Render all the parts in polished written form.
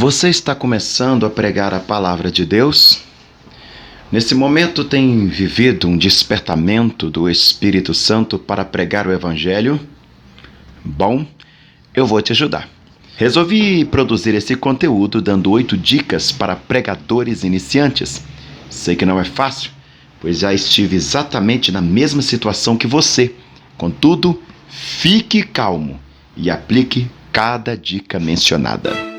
Você está começando a pregar a palavra de Deus? Nesse momento tem vivido um despertamento do Espírito Santo para pregar o Evangelho? Bom, eu vou te ajudar. Resolvi produzir esse conteúdo dando 8 dicas para pregadores iniciantes. Sei que não é fácil, pois já estive exatamente na mesma situação que você. Contudo, fique calmo e aplique cada dica mencionada.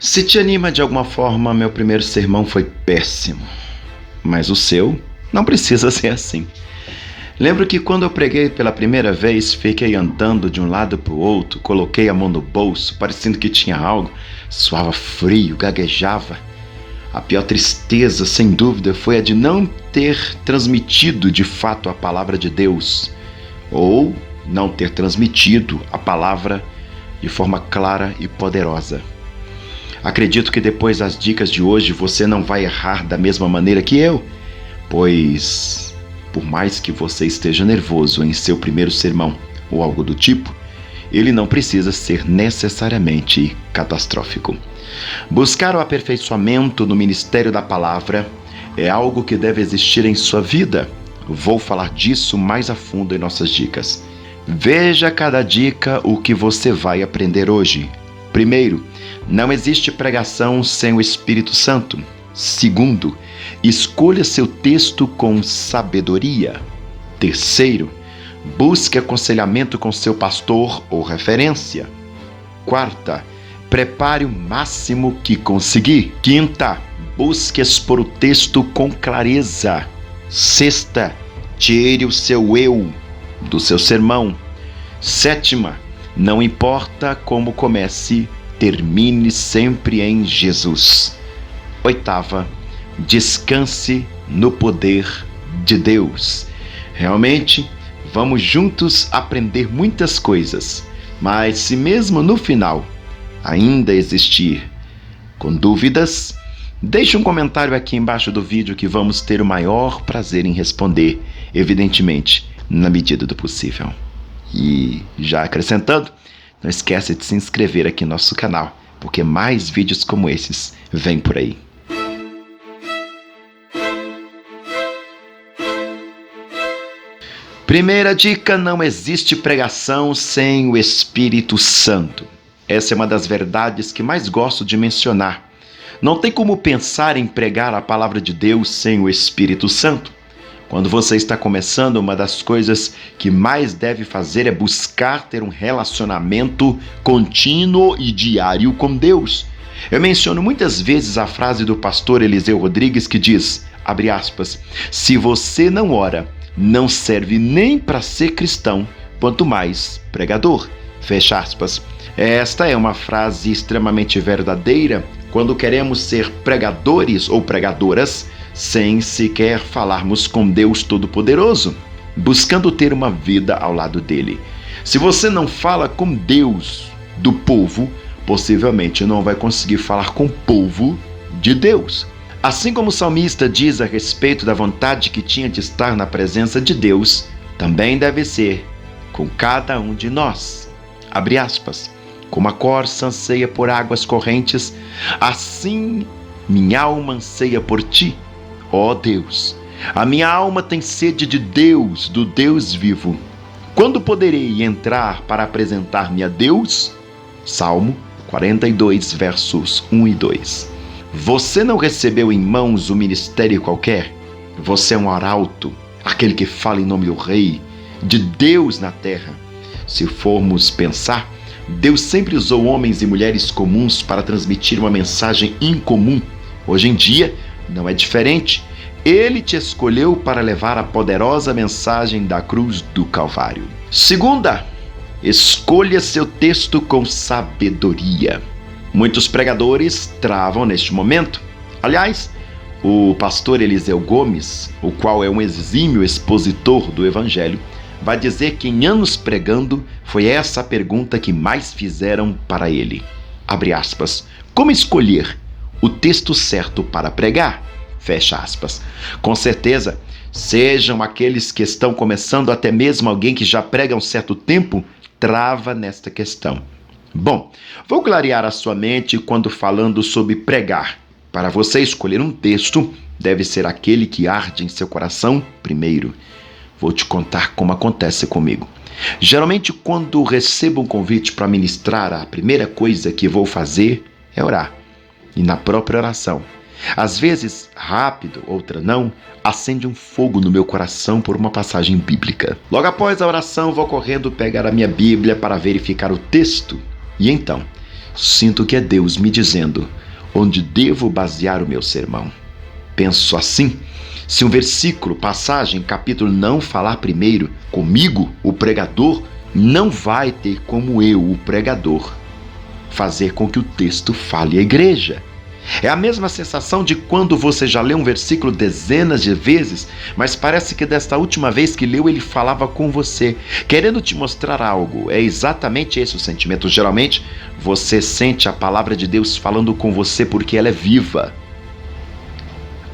Se te anima de alguma forma, meu primeiro sermão foi péssimo. Mas o seu não precisa ser assim. Lembro que quando eu preguei pela primeira vez, fiquei andando de um lado para o outro, coloquei a mão no bolso, parecendo que tinha algo, suava frio, gaguejava. A pior tristeza, sem dúvida, foi a de não ter transmitido de fato a palavra de Deus, ou não ter transmitido a palavra de forma clara e poderosa. Acredito que depois das dicas de hoje você não vai errar da mesma maneira que eu, pois, por mais que você esteja nervoso em seu primeiro sermão ou algo do tipo, ele não precisa ser necessariamente catastrófico. Buscar o aperfeiçoamento no ministério da palavra é algo que deve existir em sua vida. Vou falar disso mais a fundo em nossas dicas. Veja cada dica o que você vai aprender hoje. Primeiro, não existe pregação sem o Espírito Santo. Segundo, escolha seu texto com sabedoria. Terceiro, busque aconselhamento com seu pastor ou referência. Quarta, prepare o máximo que conseguir. Quinta, busque expor o texto com clareza. Sexta, tire o seu eu do seu sermão. Sétima, não importa como comece, termine sempre em Jesus. Oitava, descanse no poder de Deus. Realmente, vamos juntos aprender muitas coisas, mas se mesmo no final ainda existir com dúvidas, deixe um comentário aqui embaixo do vídeo que vamos ter o maior prazer em responder, evidentemente, na medida do possível. E já acrescentando, não esqueça de se inscrever aqui no nosso canal, porque mais vídeos como esses vêm por aí. Primeira dica: não existe pregação sem o Espírito Santo. Essa é uma das verdades que mais gosto de mencionar. Não tem como pensar em pregar a palavra de Deus sem o Espírito Santo. Quando você está começando, uma das coisas que mais deve fazer é buscar ter um relacionamento contínuo e diário com Deus. Eu menciono muitas vezes a frase do pastor Eliseu Rodrigues que diz, abre aspas, se você não ora, não serve nem para ser cristão, quanto mais pregador. Fecha aspas. Esta é uma frase extremamente verdadeira quando queremos ser pregadores ou pregadoras sem sequer falarmos com Deus Todo-Poderoso, buscando ter uma vida ao lado dele. Se você não fala com Deus do povo, possivelmente não vai conseguir falar com o povo de Deus. Assim como o salmista diz a respeito da vontade que tinha de estar na presença de Deus, também deve ser com cada um de nós. Abre aspas. Como a corça anseia por águas correntes, assim minha alma anseia por ti, ó Deus. A minha alma tem sede de Deus, do Deus vivo. Quando poderei entrar para apresentar-me a Deus? Salmo 42, versos 1 e 2. Você não recebeu em mãos um ministério qualquer? Você é um arauto, aquele que fala em nome do Rei, de Deus na terra. Se formos pensar, Deus sempre usou homens e mulheres comuns para transmitir uma mensagem incomum. Hoje em dia, não é diferente. Ele te escolheu para levar a poderosa mensagem da cruz do Calvário. Segunda, escolha seu texto com sabedoria. Muitos pregadores travam neste momento. Aliás, o pastor Eliseu Gomes, o qual é um exímio expositor do Evangelho, vai dizer que em anos pregando foi essa a pergunta que mais fizeram para ele. Abre aspas. Como escolher o texto certo para pregar? Fecha aspas. Com certeza, sejam aqueles que estão começando, até mesmo alguém que já prega há um certo tempo, trava nesta questão. Bom, vou clarear a sua mente quando falando sobre pregar. Para você escolher um texto, deve ser aquele que arde em seu coração primeiro. Vou te contar como acontece comigo. Geralmente, quando recebo um convite para ministrar, a primeira coisa que vou fazer é orar. E na própria oração, às vezes rápido, outra não, acende um fogo no meu coração por uma passagem bíblica. Logo após a oração, vou correndo pegar a minha Bíblia para verificar o texto. E então, sinto que é Deus me dizendo onde devo basear o meu sermão. Penso assim: se um versículo, passagem, capítulo não falar primeiro comigo, o pregador, não vai ter como eu, o pregador, fazer com que o texto fale à igreja. É a mesma sensação de quando você já leu um versículo dezenas de vezes, mas parece que desta última vez que leu ele falava com você, querendo te mostrar algo. É exatamente esse o sentimento. Geralmente, você sente a palavra de Deus falando com você porque ela é viva.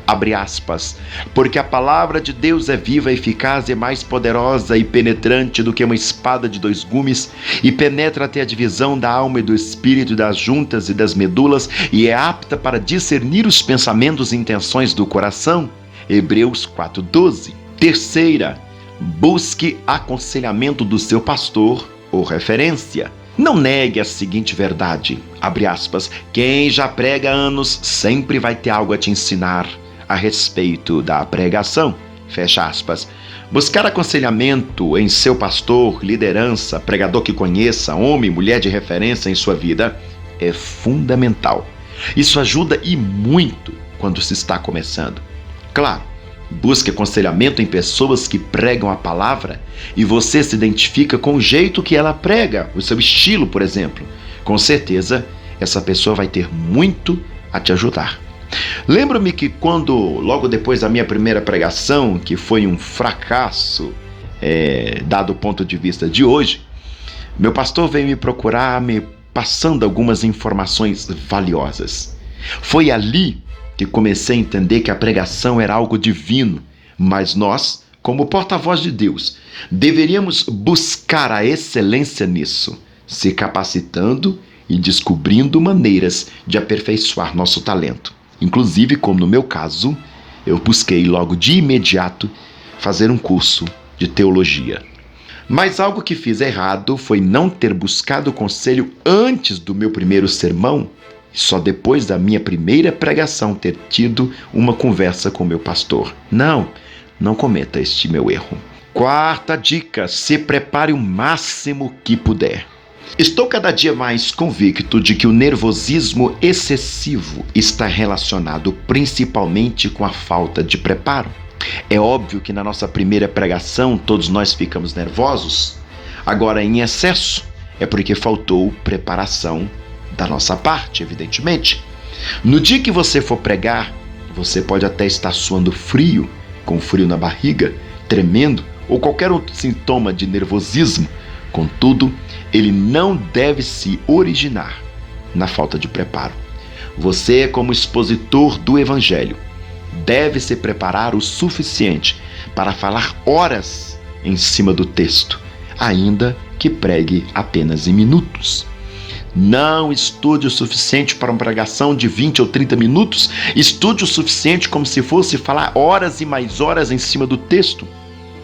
Abre aspas, porque a palavra de Deus é viva, eficaz e mais poderosa e penetrante do que uma espada de dois gumes, e penetra até a divisão da alma e do espírito, das juntas e das medulas, e é apta para discernir os pensamentos e intenções do coração. Hebreus 4:12. Terceira, busque aconselhamento do seu pastor ou referência. Não negue a seguinte verdade, abre aspas, quem já prega há anos sempre vai ter algo a te ensinar a respeito da pregação, fecha aspas. Buscar aconselhamento em seu pastor, liderança, pregador que conheça, homem, mulher de referência em sua vida, é fundamental. Isso ajuda e muito quando se está começando. Claro, busque aconselhamento em pessoas que pregam a palavra e você se identifica com o jeito que ela prega, o seu estilo, por exemplo. Com certeza, essa pessoa vai ter muito a te ajudar. Lembro-me que logo depois da minha primeira pregação, que foi um fracasso, dado o ponto de vista de hoje, meu pastor veio me procurar, me passando algumas informações valiosas. Foi ali que comecei a entender que a pregação era algo divino, mas nós, como porta-voz de Deus, deveríamos buscar a excelência nisso, se capacitando e descobrindo maneiras de aperfeiçoar nosso talento. Inclusive, como no meu caso, eu busquei logo de imediato fazer um curso de teologia. Mas algo que fiz errado foi não ter buscado conselho antes do meu primeiro sermão e só depois da minha primeira pregação ter tido uma conversa com meu pastor. Não cometa este meu erro. Quarta dica, se prepare o máximo que puder. Estou cada dia mais convicto de que o nervosismo excessivo está relacionado principalmente com a falta de preparo. É óbvio que na nossa primeira pregação todos nós ficamos nervosos. Agora, em excesso, é porque faltou preparação da nossa parte, evidentemente. No dia que você for pregar, você pode até estar suando frio, com frio na barriga, tremendo ou qualquer outro sintoma de nervosismo. Contudo, ele não deve se originar na falta de preparo. Você, como expositor do Evangelho, deve se preparar o suficiente para falar horas em cima do texto, ainda que pregue apenas em minutos. Não estude o suficiente para uma pregação de 20 ou 30 minutos, estude o suficiente como se fosse falar horas e mais horas em cima do texto.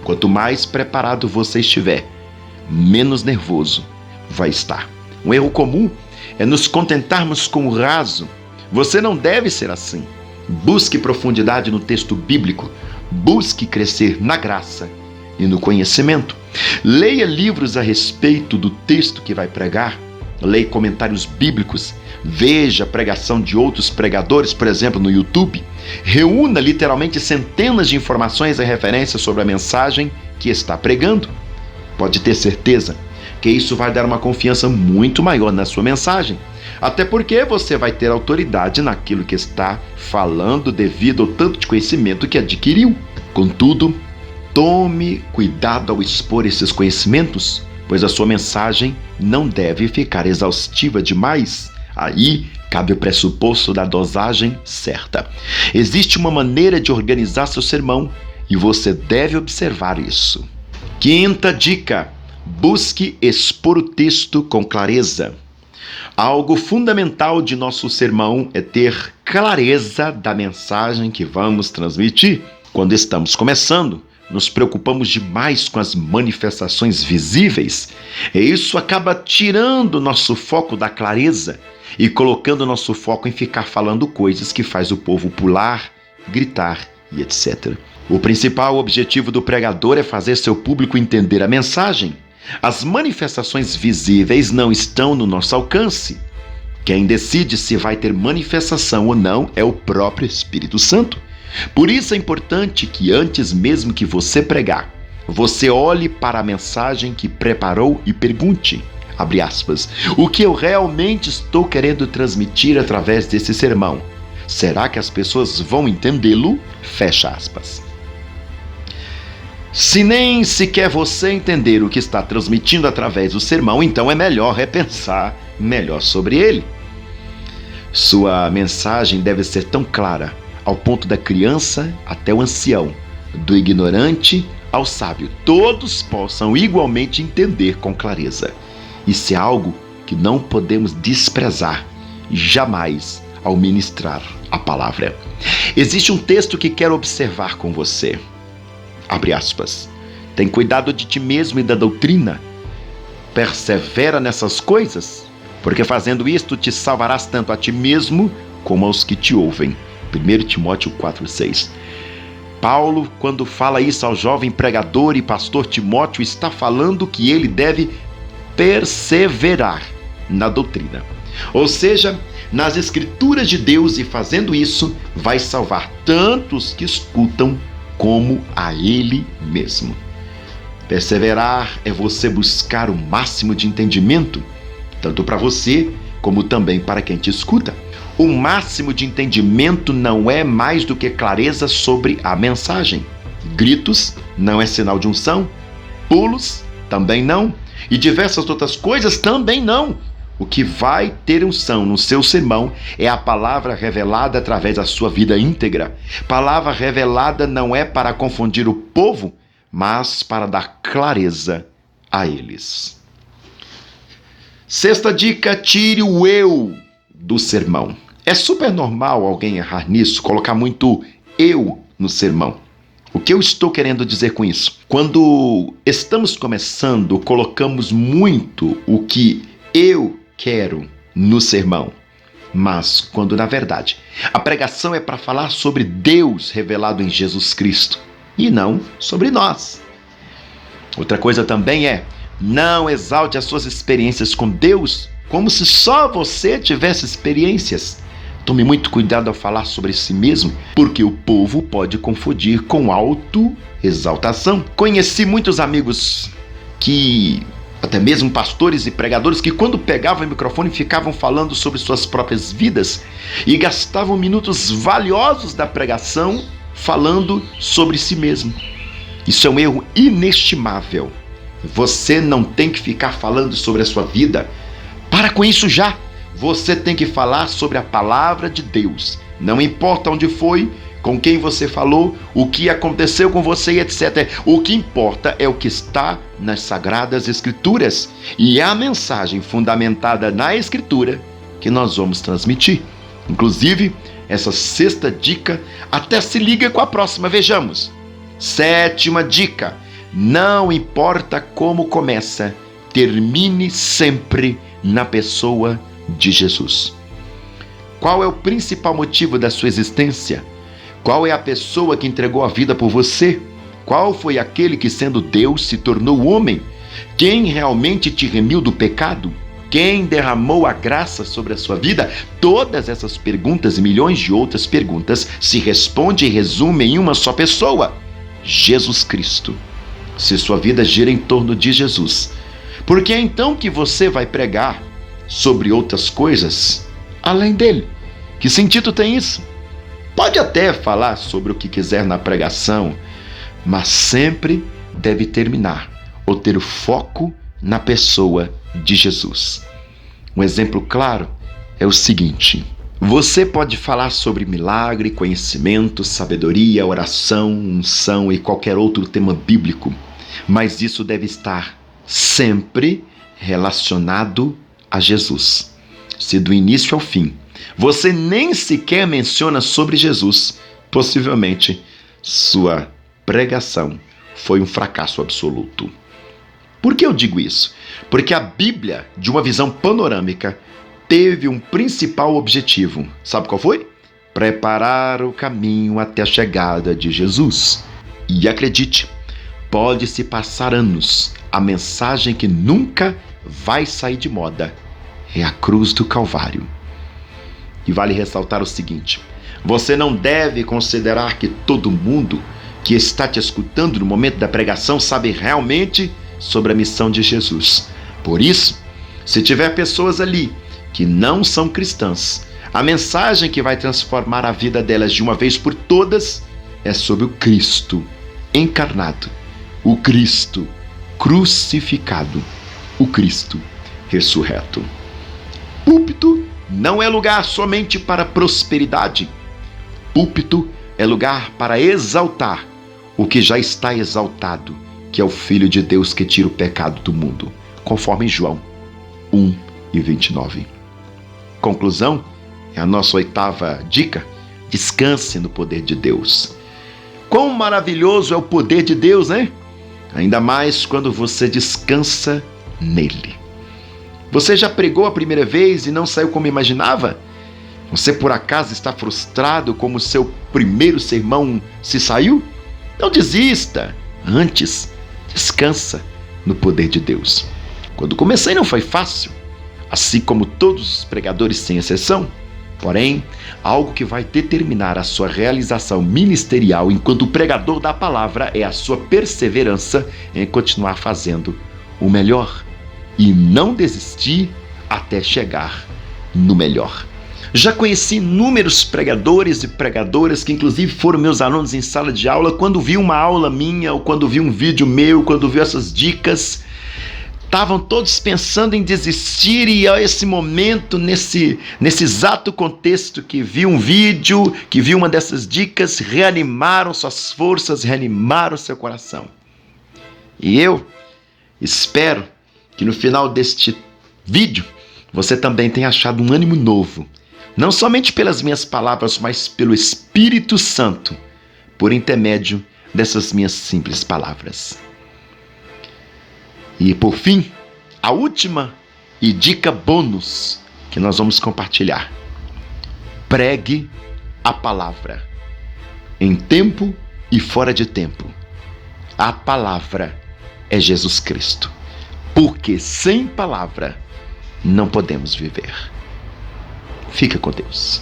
Quanto mais preparado você estiver, menos nervoso vai estar. Um erro comum é nos contentarmos com o raso. Você não deve ser assim. Busque profundidade no texto bíblico. Busque crescer na graça e no conhecimento. Leia livros a respeito do texto que vai pregar. Leia comentários bíblicos. Veja a pregação de outros pregadores, por exemplo, no YouTube. Reúna literalmente centenas de informações e referências sobre a mensagem que está pregando. Pode ter certeza que isso vai dar uma confiança muito maior na sua mensagem. Até porque você vai ter autoridade naquilo que está falando devido ao tanto de conhecimento que adquiriu. Contudo, tome cuidado ao expor esses conhecimentos, pois a sua mensagem não deve ficar exaustiva demais. Aí cabe o pressuposto da dosagem certa. Existe uma maneira de organizar seu sermão e você deve observar isso. Quinta dica: busque expor o texto com clareza. Algo fundamental de nosso sermão é ter clareza da mensagem que vamos transmitir. Quando estamos começando, nos preocupamos demais com as manifestações visíveis, e isso acaba tirando nosso foco da clareza e colocando nosso foco em ficar falando coisas que faz o povo pular, gritar e etc. O principal objetivo do pregador é fazer seu público entender a mensagem. As manifestações visíveis não estão no nosso alcance. Quem decide se vai ter manifestação ou não é o próprio Espírito Santo. Por isso é importante que antes mesmo que você pregar, você olhe para a mensagem que preparou e pergunte, abre aspas, o que eu realmente estou querendo transmitir através desse sermão? Será que as pessoas vão entendê-lo? Fecha aspas. Se nem sequer você entender o que está transmitindo através do sermão, então é melhor repensar melhor sobre ele. Sua mensagem deve ser tão clara, ao ponto da criança até o ancião, do ignorante ao sábio, todos possam igualmente entender com clareza. Isso é algo que não podemos desprezar jamais ao ministrar a palavra. Existe um texto que quero observar com você. Abre aspas. Tem cuidado de ti mesmo e da doutrina. Persevera nessas coisas, porque fazendo isto te salvarás tanto a ti mesmo como aos que te ouvem. 1 Timóteo 4,6. Paulo, quando fala isso ao jovem pregador e pastor Timóteo, está falando que ele deve perseverar na doutrina. Ou seja, nas escrituras de Deus, e fazendo isso, vai salvar tanto os que escutam como a ele mesmo. Perseverar é você buscar o máximo de entendimento, tanto para você como também para quem te escuta. O máximo de entendimento não é mais do que clareza sobre a mensagem. Gritos não é sinal de unção, pulos também não, e diversas outras coisas também não. O que vai ter unção no seu sermão é a palavra revelada através da sua vida íntegra. Palavra revelada não é para confundir o povo, mas para dar clareza a eles. Sexta dica: tire o eu do sermão. É super normal alguém errar nisso, colocar muito eu no sermão. O que eu estou querendo dizer com isso? Quando estamos começando, colocamos muito o que eu quero no sermão. Mas quando, na verdade, a pregação é para falar sobre Deus revelado em Jesus Cristo e não sobre nós. Outra coisa também é: não exalte as suas experiências com Deus como se só você tivesse experiências. Tome muito cuidado ao falar sobre si mesmo, porque o povo pode confundir com autoexaltação. Conheci muitos amigos até mesmo pastores e pregadores, que quando pegavam o microfone ficavam falando sobre suas próprias vidas e gastavam minutos valiosos da pregação falando sobre si mesmo. Isso é um erro inestimável. Você não tem que ficar falando sobre a sua vida. Para com isso já. Você tem que falar sobre a palavra de Deus. Não importa onde foi, com quem você falou, o que aconteceu com você, etc. O que importa é o que está nas Sagradas Escrituras. E é a mensagem fundamentada na Escritura que nós vamos transmitir. Inclusive, essa sexta dica até se liga com a próxima. Vejamos. Sétima dica: não importa como começa, termine sempre na pessoa de Jesus. Qual é o principal motivo da sua existência? Qual é a pessoa que entregou a vida por você? Qual foi aquele que, sendo Deus, se tornou homem? Quem realmente te remiu do pecado? Quem derramou a graça sobre a sua vida? Todas essas perguntas e milhões de outras perguntas se respondem e resumem em uma só pessoa: Jesus Cristo. Se sua vida gira em torno de Jesus, por que é então que você vai pregar? sobre outras coisas além dele. Que sentido tem isso? Pode até falar sobre o que quiser na pregação, mas sempre deve terminar ou ter o foco na pessoa de Jesus. Um exemplo claro é o seguinte: você pode falar sobre milagre, conhecimento, sabedoria, oração, unção e qualquer outro tema bíblico, mas isso deve estar sempre relacionado a Jesus. Se do início ao fim você nem sequer menciona sobre Jesus, possivelmente sua pregação foi um fracasso absoluto. Por que eu digo isso? Porque a Bíblia, de uma visão panorâmica, teve um principal objetivo. Sabe qual foi? Preparar o caminho até a chegada de Jesus. E acredite, pode-se passar anos, a mensagem que nunca vai sair de moda é a cruz do Calvário. E vale ressaltar o seguinte: você não deve considerar que todo mundo que está te escutando no momento da pregação sabe realmente sobre a missão de Jesus. Por isso, se tiver pessoas ali que não são cristãs, a mensagem que vai transformar a vida delas de uma vez por todas é sobre o Cristo encarnado, o Cristo crucificado, o Cristo ressurreto. Púlpito não é lugar somente para prosperidade. Púlpito é lugar para exaltar o que já está exaltado, que é o Filho de Deus que tira o pecado do mundo, conforme João 1:29. Conclusão é a nossa 8ª dica: descanse no poder de Deus. Quão maravilhoso é o poder de Deus, né? Ainda mais quando você descansa nele. Você já pregou a primeira vez e não saiu como imaginava? Você por acaso está frustrado como seu primeiro sermão se saiu? Não desista. Antes, descansa no poder de Deus. Quando comecei não foi fácil, assim como todos os pregadores sem exceção. Porém, algo que vai determinar a sua realização ministerial enquanto pregador da palavra é a sua perseverança em continuar fazendo o melhor e não desistir até chegar no melhor. Já conheci inúmeros pregadores e pregadoras que inclusive foram meus alunos em sala de aula. Quando vi uma aula minha ou quando vi um vídeo meu, quando vi essas dicas, estavam todos pensando em desistir, e a esse momento, nesse exato contexto que vi um vídeo, que vi uma dessas dicas, reanimaram suas forças, reanimaram seu coração. E eu espero que no final deste vídeo você também tenha achado um ânimo novo, não somente pelas minhas palavras, mas pelo Espírito Santo, por intermédio dessas minhas simples palavras. E por fim, a última e dica bônus que nós vamos compartilhar: pregue a palavra, em tempo e fora de tempo. A palavra é Jesus Cristo, porque sem palavra não podemos viver. Fica com Deus.